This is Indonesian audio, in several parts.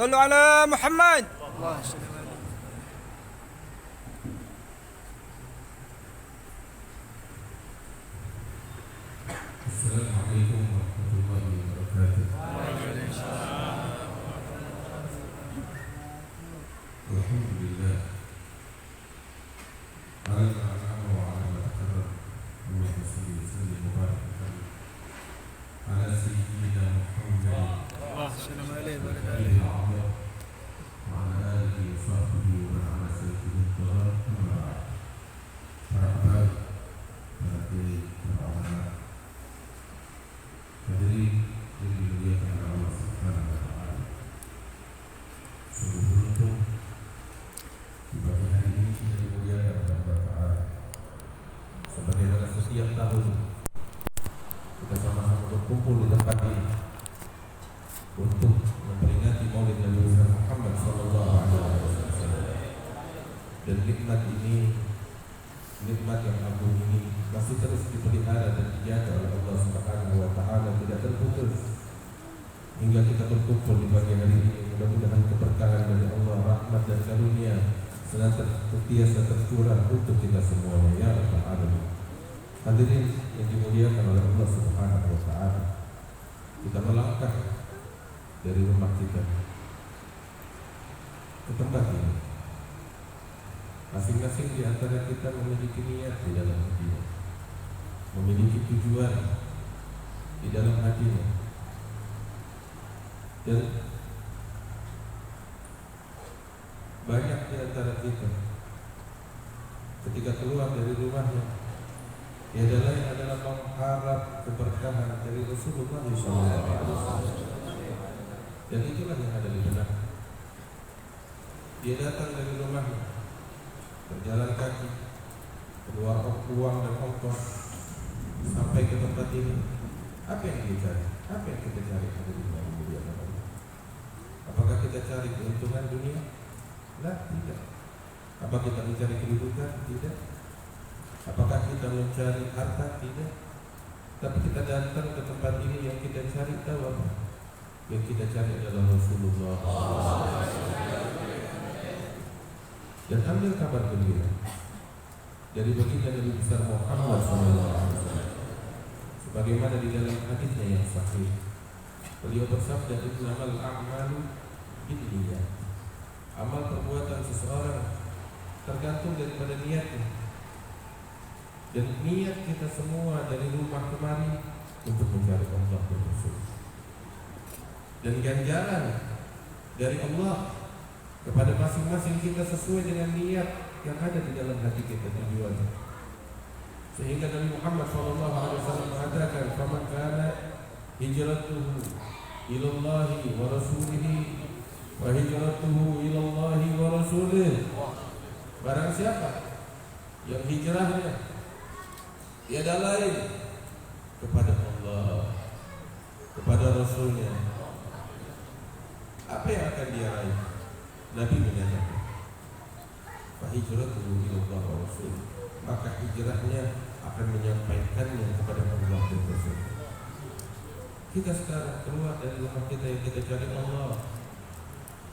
صلوا على محمد. السلام عليكم ورحمة الله وبركاته. الحمد لله على ما أنعم وعلى ما تكرم. اللهم صل وسلم وبارك على سيدنا محمد النبي الأعظم وعلى آله وصحبه ومن على سيره الطهار. أما بعد. Para ahbab, para kiai, para ulama, hadirin yang dimuliakan oleh Allah Subhanahu wa taala. Sungguh beruntung di pagi hari ini kita dimuliakan oleh Allah Taala. Sebagaimana setiap tahun kita sama-sama berkumpul di tempat ini untuk memperingati Maulid Nabi Muhammad sallallahu alaihi wasallam. Dan nikmat ini, nikmat yang agung ini masih terus dipelihara dan dijaga oleh Allah Subhanahu wa taala, tidak terputus hingga kita berkumpul di pagi hari ini. Mudah-mudahan keberkahan dari Allah, rahmat dan karunia senantiasa tercurah untuk kita semuanya ya rabbal alamin. Hadirin yang dimuliakan oleh Allah Subhanahu wa taala, kita melangkah dari rumah kita ke tempat ini. Masing-masing di antara kita memiliki niat di dalam hatinya, memiliki tujuan di dalam hatinya, dan banyak di antara kita ketika keluar dari rumahnya, ia adalah mengharap keberkahan dari Rasulullah SAW. Dan itulah yang ada di benak. Dia datang dari rumahnya, berjalan kaki, keluar uang dan ongkos sampai ke tempat ini. Apa yang dia cari? Apa yang kita cari pada dunia ini? Apakah kita cari keuntungan dunia? Nah, tidak. Apa kita mencari kedudukan? Tidak. Apakah kita mencari harta? Tidak. Tapi kita datang ke tempat ini, yang kita cari tahu apa? Yang kita cari adalah Rasulullah. Dan ambil kabar gembira dari baginda Nabi besar Muhammad SAW, sebagaimana di dalam hadisnya yang sahih, beliau bersabda, innamal a'malu binniyat. Amal perbuatan seseorang tergantung daripada niatnya. Dan niat kita semua dari rumah kemari untuk mencari Allah dan Rasul. Dan ganjaran dari Allah kepada masing-masing kita sesuai dengan niat yang ada di dalam hati kita tujuannya. Sehingga Nabi Muhammad SAW mengatakan, "Faman kana hijratuhu ila Allah wa rasulihi wa hijratuhu ila Allah wa rasulih." Barang siapa yang hijrahnya tiada lain kepada Allah, kepada Rasulnya, apa yang akan dia raih? Nabi menyatakan, "Fahijratuhu ila Allah wa rasul." Maka hijrahnya akan menyampaikannya kepada Allah dan Rasul. Kita sekarang keluar dari rumah kita, yang kita cari Allah,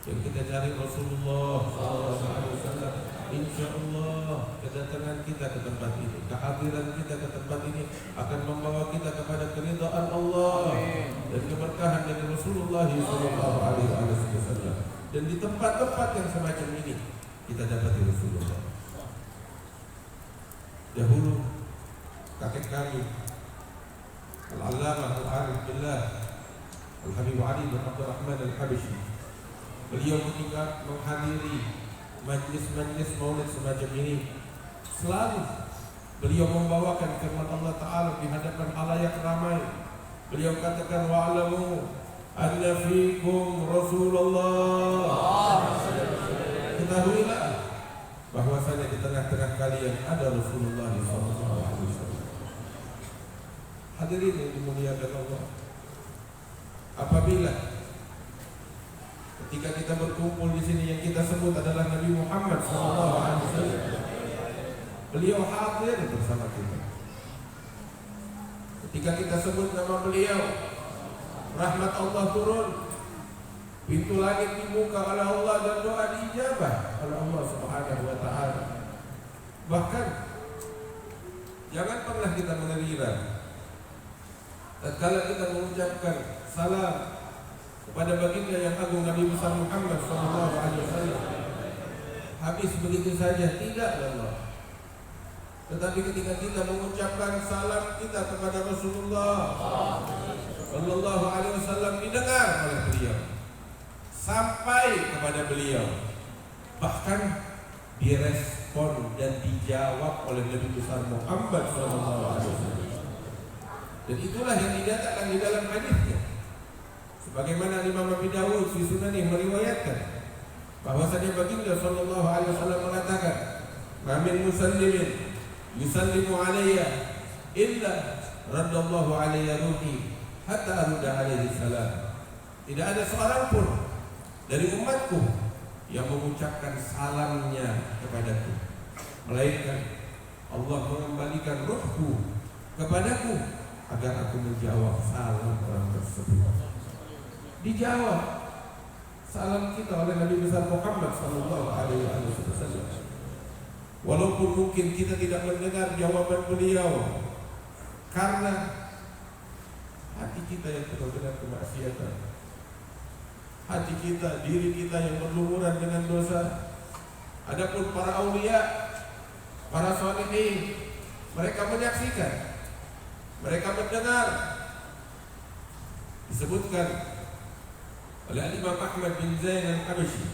yang kita cari Rasulullah SAW. Insya Allah kedatangan kita ke tempat ini, kehadiran kita ke tempat ini akan membawa kita kepada keridhaan Allah dan keberkahan dari Rasulullah SAW. Dan di tempat-tempat yang semacam ini kita dapati Rasulullah. Dahulu kakek kami Al-Allamah Al-Arif Billah Al-Habib Ali bin Abdul Rahman Al-Habashi, beliau ketika menghadiri majlis-majlis maulid semacam ini, selalu beliau membawakan firman Allah Ta'ala di hadapan halayak ramai. Beliau katakan, wa'alamu anna fikum Rasulullah. Ketahuilah bahwasanya di tengah-tengah kalian ada Rasulullah SAW. Hadirin yang dimuliakan Allah, apabila ketika kita berkumpul di sini, yang kita sebut adalah Nabi Muhammad SAW, beliau hadir bersama kita. Ketika kita sebut nama beliau, rahmat Allah turun, pintu langit dibuka oleh Allah dan doa diijabah oleh Allah Subhanahu wa taala. Bahkan jangan pernah kita mengira tatkala kita mengucapkan salam kepada baginda yang agung Nabi besar Muhammad sallallahu alaihi wasallam habis begitu saja, tidak ya Allah. Tetapi ketika kita mengucapkan salam kita kepada Rasulullah sallallahu alaihi wasallam didengar oleh beliau sampai kepada beliau, bahkan direspon dan dijawab oleh Nabi besar Muhammad sallallahu alaihi wasallam. Dan itulah yang dinyatakan di dalam hadisnya. Sebagaimana Imam Abi Dawud fi Sunani meriwayatkan bahwasanya baginda sallallahu alaihi wasallam mengatakan, "Ma min musallimin yusallimu alayya illa raddallahu alayya ruhi hatta arudda alaihi salam." Tidak ada seorang pun dari umatku yang mengucapkan salamnya kepadaku, melainkan Allah mengembalikan ruhku kepadaku agar aku menjawab salam orang tersebut. Dijawab salam kita oleh Nabi besar Muhammad sallallahu alaihi wasallam. Walaupun mungkin kita tidak mendengar jawaban beliau karena hati kita yang penuh dengan kemaksiatan, hati kita, diri kita yang berlumuran dengan dosa. Adapun para aulia, para sholihin, mereka menyaksikan, mereka mendengar. Disebutkan oleh Imam Ahmad bin Zain al-Habashi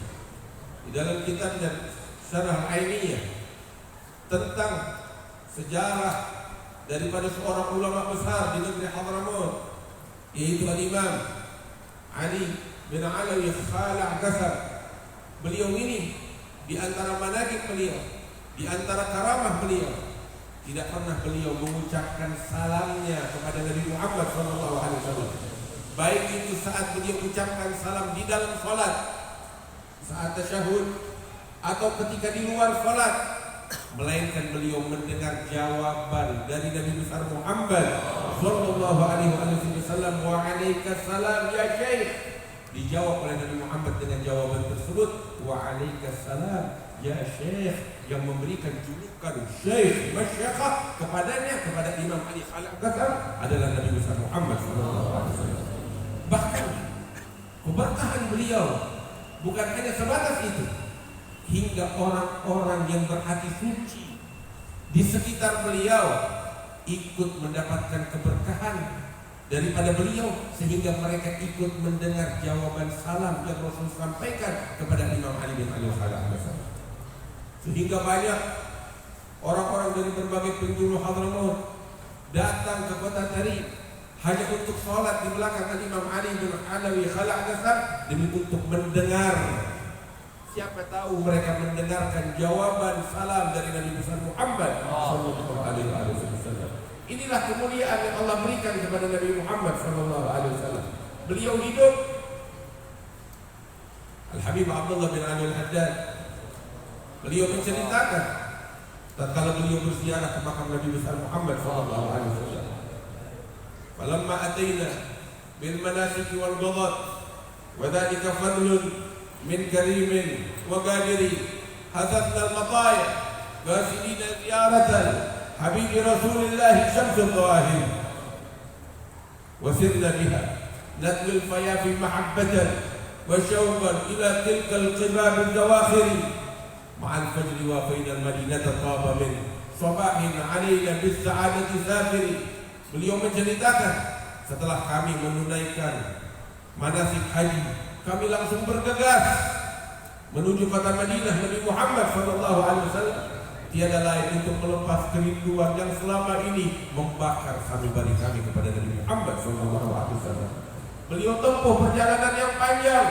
di dalam kitabnya Syarah Ainiyah tentang sejarah daripada seorang ulama besar di negeri Hadramaut, yaitu Imam Ali bin Alawi Khala' Qasar. Beliau ini di antara manaqib beliau, di antara karamah beliau, tidak pernah beliau mengucapkan salamnya kepada Nabi Muhammad SAW. Baik itu saat beliau ucapkan salam di dalam salat, saat tasyahud, atau ketika di luar salat, melainkan beliau mendengar jawaban dari Nabi besar Muhammad sallallahu alaihi wasallam, "Wa alaikas salam ya syekh." Dijawab oleh Nabi Muhammad dengan jawaban tersebut, "Wa alaikas salam ya syekh," yang memberikan julukan syekh masyaikh kepadanya, kepada Imam Ali Khala' Qasar adalah Nabi besar Muhammad sallallahu alaihi wasallam. Bahkan keberkahan beliau bukan hanya sebatas itu, hingga orang-orang yang berhati suci di sekitar beliau ikut mendapatkan keberkahan daripada beliau, sehingga mereka ikut mendengar jawaban salam yang Rasul sampaikan kepada Imam Ali bin Abi Thalib. Sehingga banyak orang-orang dari berbagai penjuru Hadramaut datang ke kota Tarim hanya untuk sholat di belakang Imam Ali bin Alawi Khala' Qasar demi untuk mendengar. Siapa tahu mereka mendengarkan jawaban salam dari Nabi besar Muhammad sallallahu alaihi wasallam. Inilah kemuliaan yang Allah berikan kepada Nabi Muhammad sallallahu alaihi wasallam. Beliau hidup. Al-Habib Abdullah bin Ali Al-Haddad, beliau menceritakan tatkala beliau berziarah ke makam Nabi besar Muhammad sallallahu alaihi wasallam. Falamma ataina bil manasik wal ghadat wa dhalika fadlun min karimin wa qadiri hadatna al mataya ghasilina ziyaratan habibi Rasulillah syamsul zawahir wa sirna biha nadwi al fayafi mahabbatan wa shawqan ila tilka al qibab al zawakhir ma'a al fajr wa fayna al madinata taba min sabahin alayna bis sa'adati safiri. Beliau menceritakan, setelah kami menunaikan manasik haji, kami langsung bergegas menuju kota Madinah Nabi Muhammad SAW. Tiada lain untuk melepas kerinduan yang selama ini membakar sanubari kami kepada Nabi Muhammad SAW. Beliau tempuh perjalanan yang panjang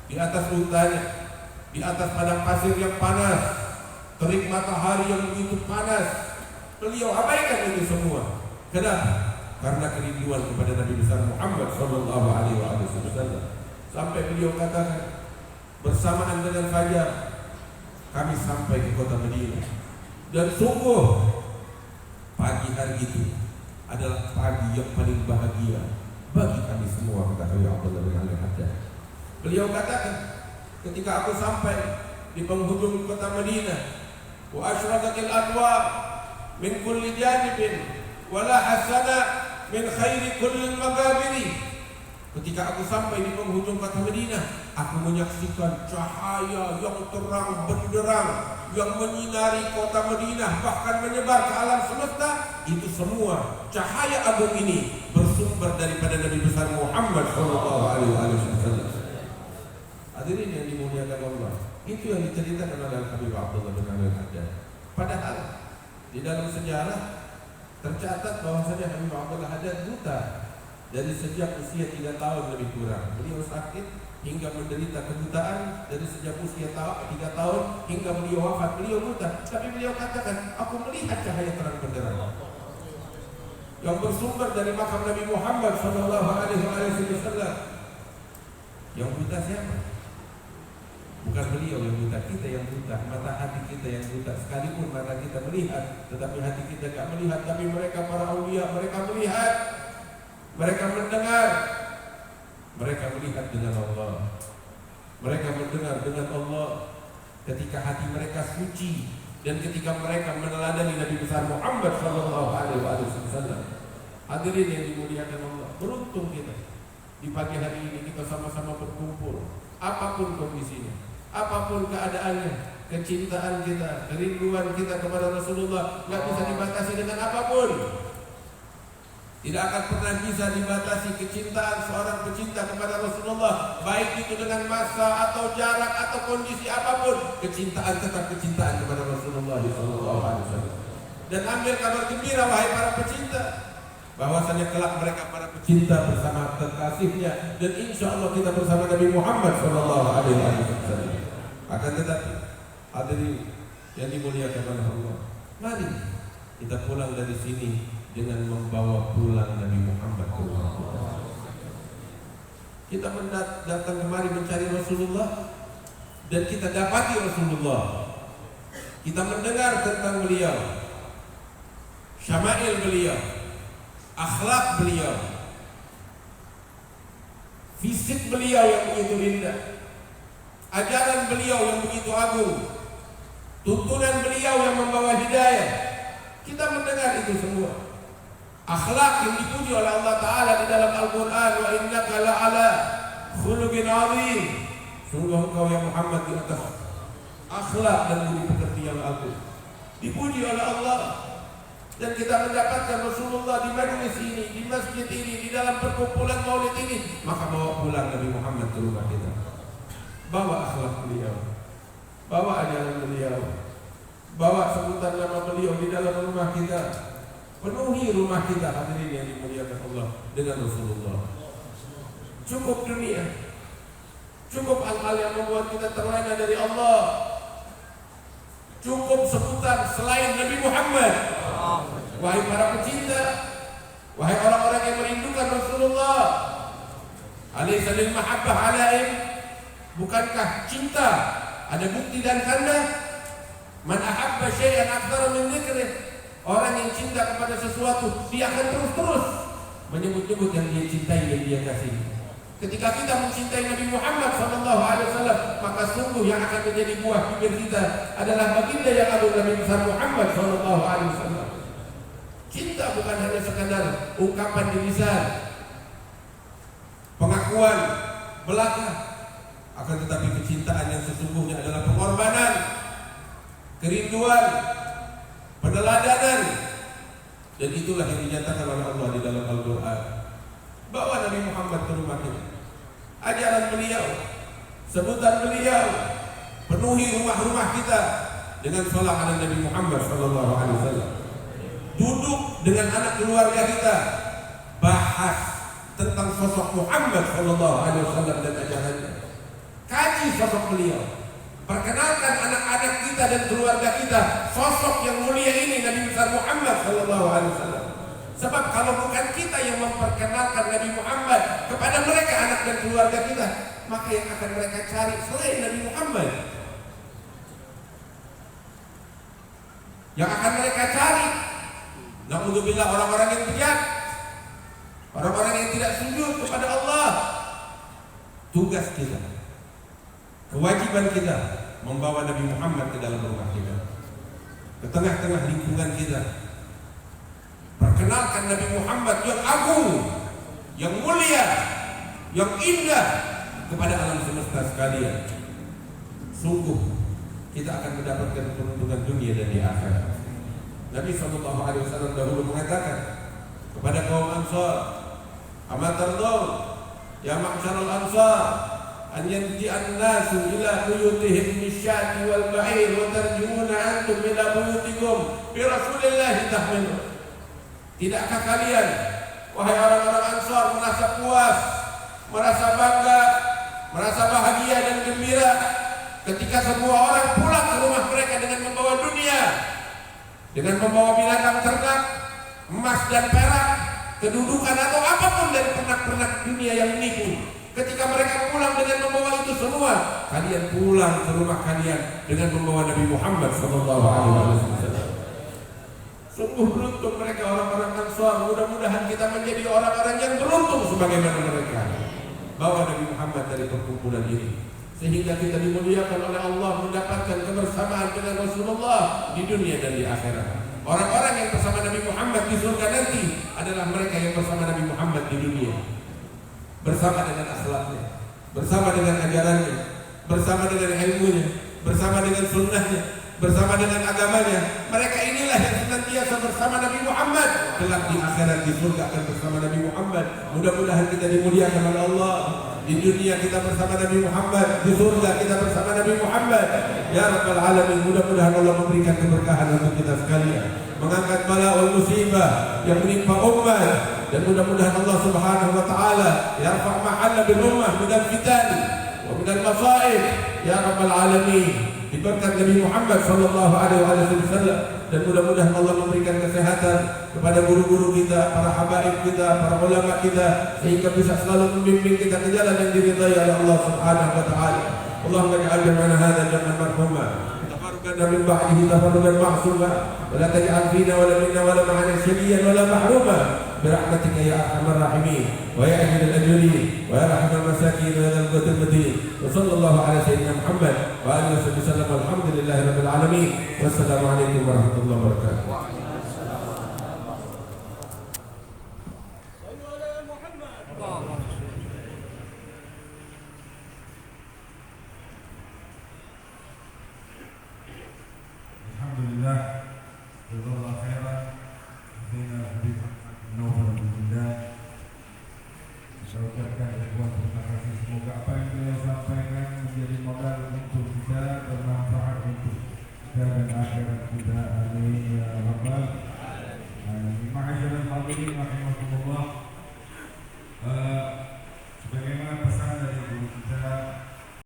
di atas untanya, di atas padang pasir yang panas, terik matahari yang begitu panas. Beliau abaikan itu semua. Kenapa? Karena kerinduan kepada Nabi besar Muhammad sallallahu alaihi wasallam. Sampai beliau katakan, bersamaan dengan fajar kami sampai ke kota Madinah. Dan sungguh pagi hari itu adalah pagi yang paling bahagia bagi kami semua, kata Abdullah bin Ali Haddad. Beliau katakan, ketika aku sampai di penghujung kota Madinah, wa asyraqatil anwar min kulli janibin wa la hasana min khairi kulli magabiri. Ketika aku sampai di penghujung kota Madinah, aku menyaksikan cahaya yang terang benderang yang menyinari kota Madinah, bahkan menyebar ke alam semesta. Itu semua cahaya agung ini bersumber daripada Nabi besar Muhammad sallallahu alaihi wasallam. Hadirin yang dimuliakan Allah, itu yang diceritakan oleh Habib Abdullah bin Al-Haddad. Padahal di dalam sejarah tercatat bahwasanya Habib Abdullah Haddad buta dari sejak usia 3 tahun lebih kurang. Beliau sakit hingga menderita kebutaan dari sejak usia 3 tahun hingga beliau wafat. Beliau buta, tapi beliau katakan, aku melihat cahaya terang benderang yang bersumber dari makam Nabi Muhammad sallallahu alaihi wasallam. Yang buta siapa? Bukan beliau yang buta, kita yang buta. Mata hati kita yang buta. Sekalipun mata kita melihat, tetapi hati kita tidak melihat. Tapi mereka para aulia, mereka melihat, mereka mendengar, mereka melihat dengan Allah, mereka mendengar dengan Allah. Ketika hati mereka suci dan ketika mereka meneladani Nabi besar Muhammad sallallahu alaihi wasallam. Hadirin yang dimuliakan Allah, beruntung kita di pagi hari ini kita sama-sama berkumpul. Apapun kondisinya, apapun keadaannya, kecintaan kita, kerinduan kita kepada Rasulullah tidak bisa dibatasi dengan apapun. Tidak akan pernah bisa dibatasi kecintaan seorang pecinta kepada Rasulullah, baik itu dengan masa atau jarak atau kondisi apapun. Kecintaan tetap kecintaan kepada Rasulullah SAW. Dan ambil kabar gembira wahai para pecinta, bahwasanya kelak mereka para pecinta bersama kekasihnya, dan insya Allah kita bersama Nabi Muhammad SAW. Akan tetapi hadirin yang dimuliakan oleh Allah, mari kita pulang dari sini dengan membawa pulang Nabi Muhammad SAW. Kita datang kemari mencari Rasulullah dan kita dapati Rasulullah. Kita mendengar tentang beliau, syama'il beliau, akhlak beliau, fisik beliau yang begitu indah, ajaran beliau yang begitu agung, tuntunan beliau yang membawa hidayah. Kita mendengar itu semua. Akhlak yang dipuji oleh Allah Ta'ala di dalam Al-Quran, wa innaka la'ala khuluqin 'azim. Sungguh engkau ya Muhammad di atas akhlak dan budi pekerti yang agung, dipuji oleh Allah. Dan kita mendapatkan Rasulullah di majelis ini, di masjid ini, di dalam perkumpulan maulid ini. Maka bawa pulang Nabi Muhammad ke rumah kita. Bawa akhlak beliau, bawa ajaran beliau, bawa sebutan nama beliau di dalam rumah kita. Penuhi rumah kita, hadirin yang dimuliakan Allah, dengan Rasulullah. Cukup dunia, cukup hal-hal yang membuat kita terlena dari Allah. Cukup sebutan selain Nabi Muhammad. Wahai para pecinta, wahai orang-orang yang merindukan Rasulullah, alaysa lil mahabbah alaim, bukankah cinta ada bukti dan tanda? Man ahabba syai'an aktsara min dzikrih. Orang yang cinta kepada sesuatu, dia akan terus-terus menyebut-nyebut yang dia cintai dan dia kasih. Ketika kita mencintai Nabi Muhammad SAW, maka sungguh yang akan menjadi buah bibir kita adalah baginda yang agung Nabi besar Muhammad SAW. Cinta bukan hanya sekadar ungkapan di lisan, pengakuan belaka, akan tetapi kecintaan yang sesungguhnya adalah pengorbanan, kerinduan, peneladanan. Dan itulah yang dinyatakan oleh Allah di dalam Al-Quran. Bawa Nabi Muhammad ke rumah kita, ajaran beliau, sebutan beliau, penuhi rumah-rumah kita dengan salat ala Nabi Muhammad SAW. Duduk dengan anak keluarga kita, bahas tentang sosok Muhammad SAW dan ajarannya. Kaji sosok beliau, perkenalkan anak-anak kita dan keluarga kita sosok yang mulia ini, Nabi besar Muhammad SAW. Sebab kalau bukan kita yang memperkenalkan Nabi Muhammad kepada mereka, anak dan keluarga kita, maka yang akan mereka cari selain Nabi Muhammad. Yang akan mereka cari, na'udzubillah, orang-orang yang bejat, orang-orang yang tidak sujud kepada Allah. Tugas kita Kewajiban kita membawa Nabi Muhammad ke dalam rumah kita, ke tengah-tengah lingkungan kita. Perkenalkan Nabi Muhammad yang agung, yang mulia, yang indah kepada alam semesta sekalian. Sungguh kita akan mendapatkan keuntungan dunia dan di akhirat. Nabi SAW dahulu mengatakan kepada kaum Ansar, "Ama tardun ya ma'syarul Ansar an yanji'an nasu ila buyutihim bisyati wal ba'ir wa tarjumuna antum ila buyutikum bi Rasulillah tahminu." Tidakkah kalian wahai orang-orang Ansar merasa puas, merasa bangga, merasa bahagia dan gembira ketika semua orang pulang ke rumah mereka dengan membawa dunia, dengan membawa binatang ternak, emas dan perak, kedudukan atau apapun dari pernak-pernak dunia yang menipu. Ketika mereka pulang dengan membawa itu semua, kalian pulang ke rumah kalian dengan membawa Nabi Muhammad SAW. Sungguh beruntung mereka orang-orang Ansar. Mudah-mudahan kita menjadi orang-orang yang beruntung sebagaimana mereka. Bawa Nabi Muhammad dari perkumpulan ini, sehingga kita dimuliakan oleh Allah, mendapatkan kebersamaan dengan Rasulullah di dunia dan di akhirat. Orang-orang yang bersama Nabi Muhammad di surga nanti adalah mereka yang bersama Nabi Muhammad di dunia, bersama dengan akhlaknya, bersama dengan ajarannya, bersama dengan ilmunya, bersama dengan sunnahnya, bersama dengan agamanya. Mereka inilah yang senantiasa bersama Nabi Muhammad. Kelak di akhirat di surga akan bersama Nabi Muhammad. Mudah-mudahan kita dimuliakan oleh Allah. Di dunia kita bersama Nabi Muhammad, di surga kita bersama Nabi Muhammad. Ya Rabbal Alamin, mudah-mudahan Allah memberikan keberkahan untuk kita sekalian, mengangkat bala wal musibah yang menimpa umat, dan mudah-mudahan Allah Subhanahu wa taala yarfa' mahalla bil ummah minal fitan wa minal masaib. Ya Rabbal Alamin, diberkat Nabi Muhammad sallallahu alaihi wasallam, dan mudah-mudahan Allah memberikan kesehatan kepada guru-guru kita, para habaib kita, para ulama kita, sehingga bisa selalu membimbing kita ke jalan yang diridhai oleh Allah Subhanahu wa taala. Allahumma ij'al jam'ana hadha jam'an marhuma, tafarraqna min ba'dihi tafarruqan ma'suma, wa la taj'al fina wa la minna wa la ma'ana shaqiyyan wa la mahruma برحمتك يا أرحم الراحمين ويا أجل الأجلين ويا رحم المساكين ويا ذا القوة المتين. وصلى الله على سيدنا محمد وآله وصحبه وسلم والحمد لله رب العالمين والسلام عليكم ورحمة الله وبركاته. Alhamdulillah, jazakallahu khairan. Saya ucapkan ribuan terima kasih. Semoga apa yang beliau sampaikan menjadi modal untuk kita, bermanfaat untuk kita dan akhirat kita. Amin ya rabbal alamin. Ma'asyiral hadirin rahimakumullah. Sebagaimana